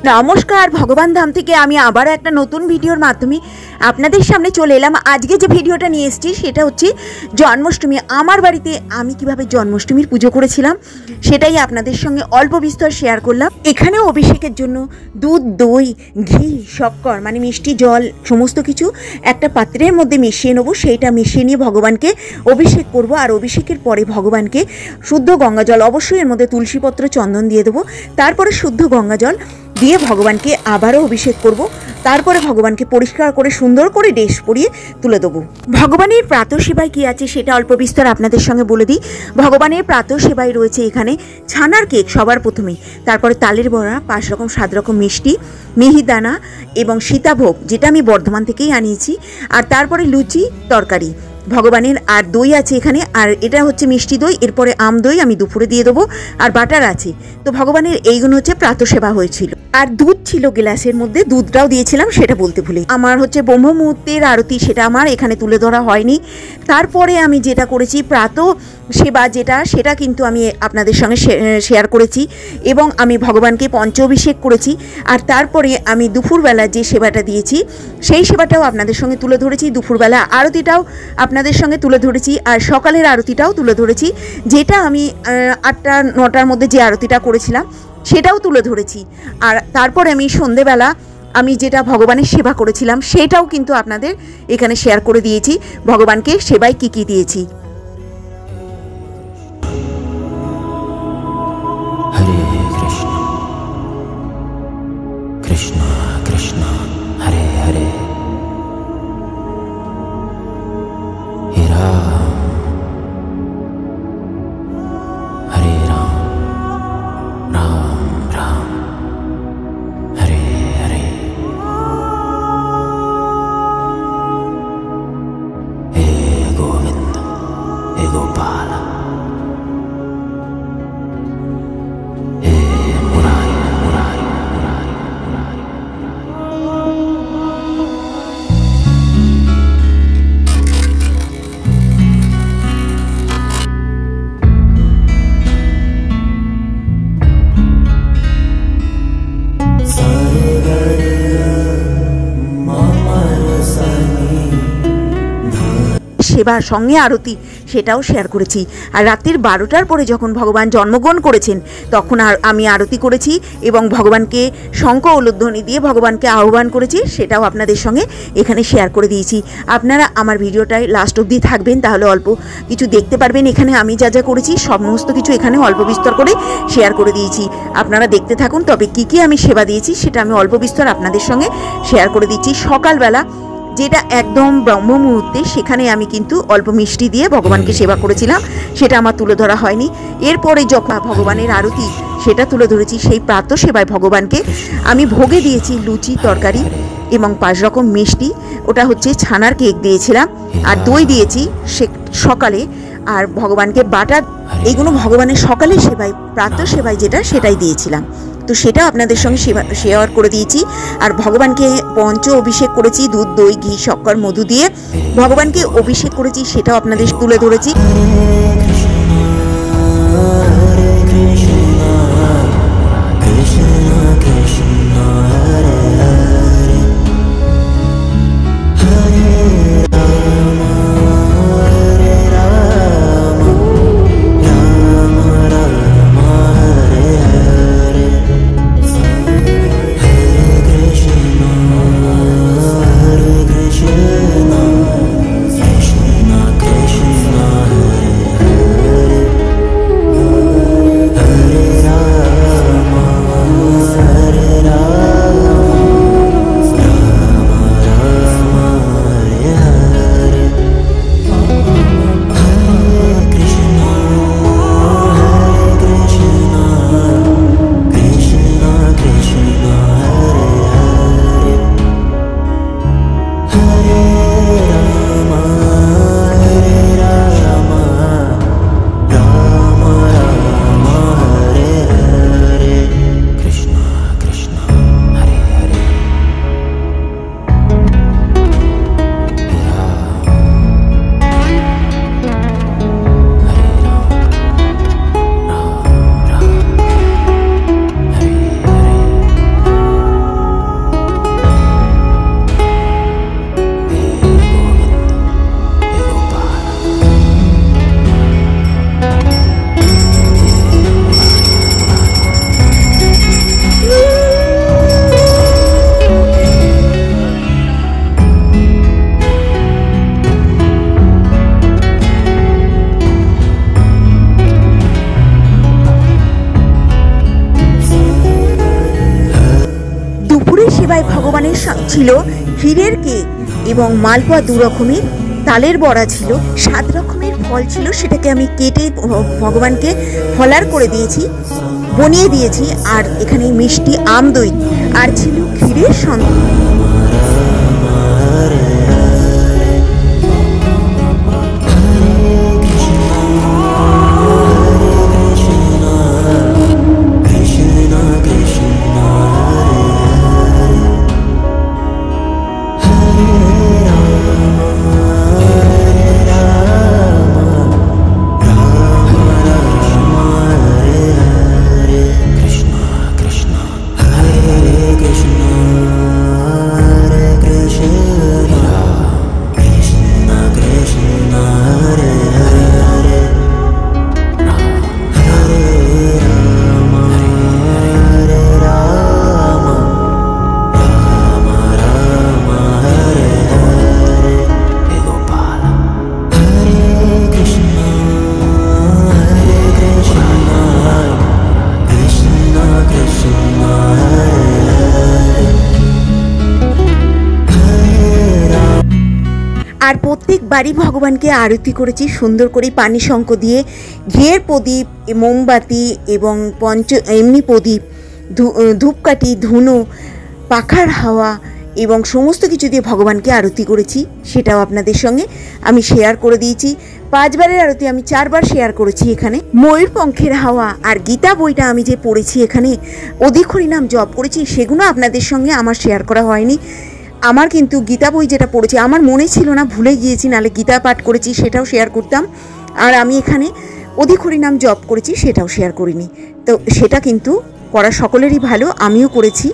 নমস্কার, ভগবান ধাম থেকে আমি আবার একটা নতুন ভিডিওর মাধ্যমে আপনাদের সামনে চলে এলাম। আজকে যে ভিডিওটা নিয়ে এসেছি সেটা হচ্ছে জন্মাষ্টমী। আমার বাড়িতে আমি কিভাবে জন্মাষ্টমীর পুজো করেছিলাম সেটাই আপনাদের সঙ্গে অল্প বিস্তর শেয়ার করলাম। এখানে অভিষেকের জন্য দুধ, দই, ঘি, শক্কর মানে মিষ্টি, জল সমস্ত কিছু একটা পাত্রের মধ্যে মিশিয়ে নেবো। সেইটা মিশিয়ে নিয়ে ভগবানকে অভিষেক করব। আর অভিষেকের পরে ভগবানকে শুদ্ধ গঙ্গা জল, অবশ্যই এর মধ্যে তুলসীপত্র, চন্দন দিয়ে দেবো। তারপরে শুদ্ধ গঙ্গা জল দিয়ে ভগবানকে আবারও অভিষেক করব। তারপরে ভগবানকে পরিষ্কার করে সুন্দর করে ড্রেস পরিয়ে তুলে দেবো। ভগবানের প্রাতঃ সেবায় কী আছে সেটা অল্প বিস্তর আপনাদের সঙ্গে বলে দিই। ভগবানের প্রাতঃ সেবায় রয়েছে এখানে ছানার কেক সবার প্রথমেই, তারপরে তালের বড়া, 5 রকম 7 রকম মিষ্টি, মিহিদানা এবং সীতাভোগ যেটা আমি বর্ধমান থেকেই আনিয়েছি, আর তারপরে লুচি, তরকারি ভগবানের, আর দই আছে এখানে, আর এটা হচ্ছে মিষ্টি দই। এরপরে আম দই আমি দুপুরে দিয়ে দেবো, আর বাটার আছে। তো ভগবানের এইগুলো হচ্ছে প্রাতঃ সেবা হয়েছিল। আর দুধ ছিল গ্লাসের মধ্যে, দুধটাও দিয়েছিলাম সেটা বলতে ভুলে। আমার হচ্ছে ব্রহ্ম মুহূর্তের আরতি, সেটা আমার এখানে তুলে ধরা হয়নি। তারপরে আমি যেটা করেছি প্রাতঃ সেবা যেটা, সেটা কিন্তু আমি আপনাদের সঙ্গে শেয়ার করেছি, এবং আমি ভগবানকে পঞ্চ অভিষেক করেছি। আর তারপরে আমি দুপুরবেলা যে সেবাটা দিয়েছি সেই সেবাটাও আপনাদের সঙ্গে তুলে ধরেছি। দুপুরবেলা আরতিটাও আপনাদের সঙ্গে তুলে ধরেছি, আর সকালের আরতিটাও তুলে ধরেছি। যেটা আমি 8টা 9টার মধ্যে যে আরতিটা করেছিলাম সেটাও তুলে ধরেছি। আর তারপরে আমি সন্ধেবেলা আমি যেটা ভগবানের সেবা করেছিলাম সেটাও কিন্তু আপনাদের এখানে শেয়ার করে দিয়েছি। ভগবানকে সেবায় কী কী দিয়েছি। হরে কৃষ্ণ কৃষ্ণ কৃষ্ণ হরে হরে, হে রাম হরে রাম, রাম রাম হরে হরে, হে গোবিন্দ হে গোপাল, সেবার সঙ্গে আরতি সেটাও শেয়ার করেছি। আর রাত্রির 12টার পরে যখন ভগবান জন্মগ্রহণ করেছেন তখন আমি আরতি করেছি এবং ভগবানকে শঙ্খ উলুধ্বনি দিয়ে ভগবানকে আহ্বান করেছি, সেটাও আপনাদের সঙ্গে এখানে শেয়ার করে দিয়েছি। আপনারা আমার ভিডিওটায় লাস্ট অবধি থাকবেন, তাহলে অল্প কিছু দেখতে পারবেন। এখানে আমি যা যা করেছি সমস্ত কিছু এখানে অল্প বিস্তর করে শেয়ার করে দিয়েছি। আপনারা দেখতে থাকুন। তবে কী কী আমি সেবা দিয়েছি সেটা আমি অল্প বিস্তর আপনাদের সঙ্গে শেয়ার করে দিচ্ছি। সকালবেলা যেটা একদম ব্রহ্ম মুহূর্তে, সেখানে আমি কিন্তু অল্প মিষ্টি দিয়ে ভগবানকে সেবা করেছিলাম, সেটা আমার তুলে ধরা হয়নি। এরপরে যখন ভগবানের আরতি সেটা তুলে ধরেছি। সেই প্রাতঃ সেবায় ভগবানকে আমি ভোগে দিয়েছি লুচি, তরকারি এবং 5 রকম মিষ্টি, ওটা হচ্ছে ছানার কেক দিয়েছিলাম, আর দই দিয়েছি সকালে, আর ভগবানকে বাটার, এইগুলো ভগবানের সকালের সেবায় প্রাতঃ সেবায় যেটা সেটাই দিয়েছিলাম। তো সেটা আপনাদের সঙ্গে শেয়ার করে দিয়েছি। আর ভগবানকে পঞ্চ অভিষেক করেছি, দুধ, দই, ঘি, শক্কর, মধু দিয়ে ভগবানকে অভিষেক করেছি, সেটাও আপনাদের তুলে ধরেছি। ছিল ক্ষীরের কেক এবং মালপোয়া 2 রকমের, তালের বড়া ছিল, 7 রকমের ফল ছিল। সেটাকে আমি কেটে ভগবানকে ফলার করে দিয়েছি, বনিয়ে দিয়েছি। আর এখানে মিষ্টি আম দই আর ছিল ক্ষীরের সন্দেশ। আর প্রত্যেকবারই ভগবানকে আরতি করেছি সুন্দর করে পানি শঙ্খ দিয়ে, ঘিয়ের প্রদীপ, মোমবাতি এবং এমনি প্রদীপ, ধূপকাঠি, ধুনো, পাখার হাওয়া এবং সমস্ত কিছু দিয়ে ভগবানকে আরতি করেছি। সেটাও আপনাদের সঙ্গে আমি শেয়ার করে দিয়েছি। 5 বারের আরতি আমি 4 বার শেয়ার করেছি এখানে। ময়ূরপঙ্খের হাওয়া আর গীতা বইটা আমি যে পড়েছি এখানে, অধিক হরিনাম জপ করেছি, সেগুলো আপনাদের সঙ্গে আমার শেয়ার করা হয়নি। আমার কিন্তু গীতা বই যেটা পড়েছি আমার মনে ছিল না, ভুলে গিয়েছি, নালে গীতা পাঠ করেছি সেটাও শেয়ার করতাম। আর আমি এখানে অধিক হরিনাম জপ করেছি সেটাও শেয়ার করিনি। তো সেটা কিন্তু করা সকলেরই ভালো, আমিও করেছি।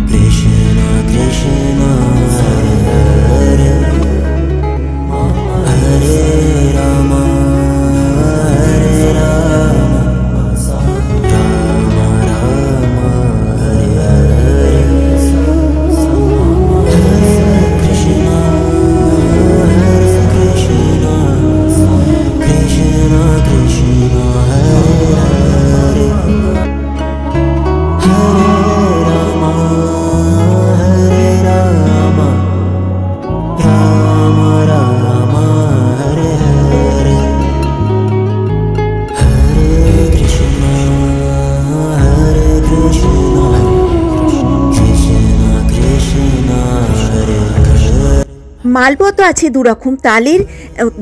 Krishna Krishna Hare Hare মালপোয়া তো আছে দু রকম, তালের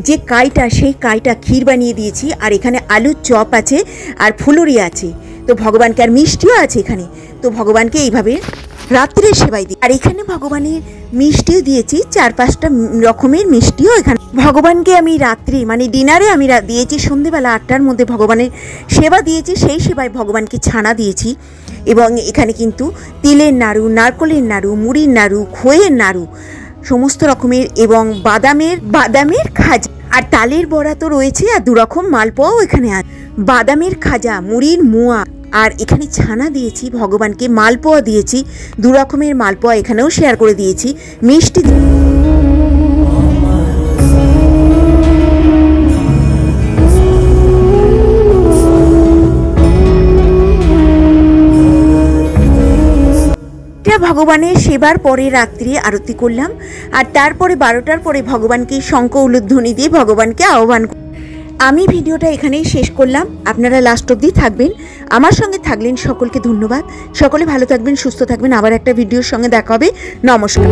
যে কাইটা সেই কাইটা ক্ষীর বানিয়ে দিয়েছি, আর এখানে আলুর চপ আছে আর ফুলুরি আছে। তো ভগবানকে আর মিষ্টিও আছে এখানে। তো ভগবানকে এইভাবে রাত্রে সেবাই দিই। আর এখানে ভগবানের মিষ্টিও দিয়েছি, 4-5টা রকমের মিষ্টিও এখানে ভগবানকে আমি রাত্রে মানে ডিনারে আমি দিয়েছি। সন্ধেবেলা 8টার মধ্যে ভগবানের সেবা দিয়েছি, সেই সেবায় ভগবানকে ছানা দিয়েছি। এবং এখানে কিন্তু তিলের নাড়ু, নারকলের নাড়ু, মুড়ির নাড়ু, খইয়ের নাড়ু সমস্ত রকমের, এবং বাদামের খাজা আর তালের বড়া তো রয়েছে, আর 2 রকম মালপোয়াও এখানে আছে। বাদামের খাজা, মুড়ির মোয়া, আর এখানে ছানা দিয়েছি ভগবানকে, মালপোয়া দিয়েছি, 2 রকমের মালপোয়া এখানেও শেয়ার করে দিয়েছি, মিষ্টি ভগবানের সেবার পরে রাত্রি আরতি করলাম। আর তারপরে 12টার পরে ভগবানকে শঙ্খ উলুধ্বনি দিয়ে ভগবানকে আহ্বান। আমি ভিডিওটা এখানেই শেষ করলাম। আপনারা লাস্ট অবধি থাকবেন, আমার সঙ্গে থাকলেন, সকলকে ধন্যবাদ। সকলে ভালো থাকবেন, সুস্থ থাকবেন। আবার একটা ভিডিওর সঙ্গে দেখা হবে। নমস্কার।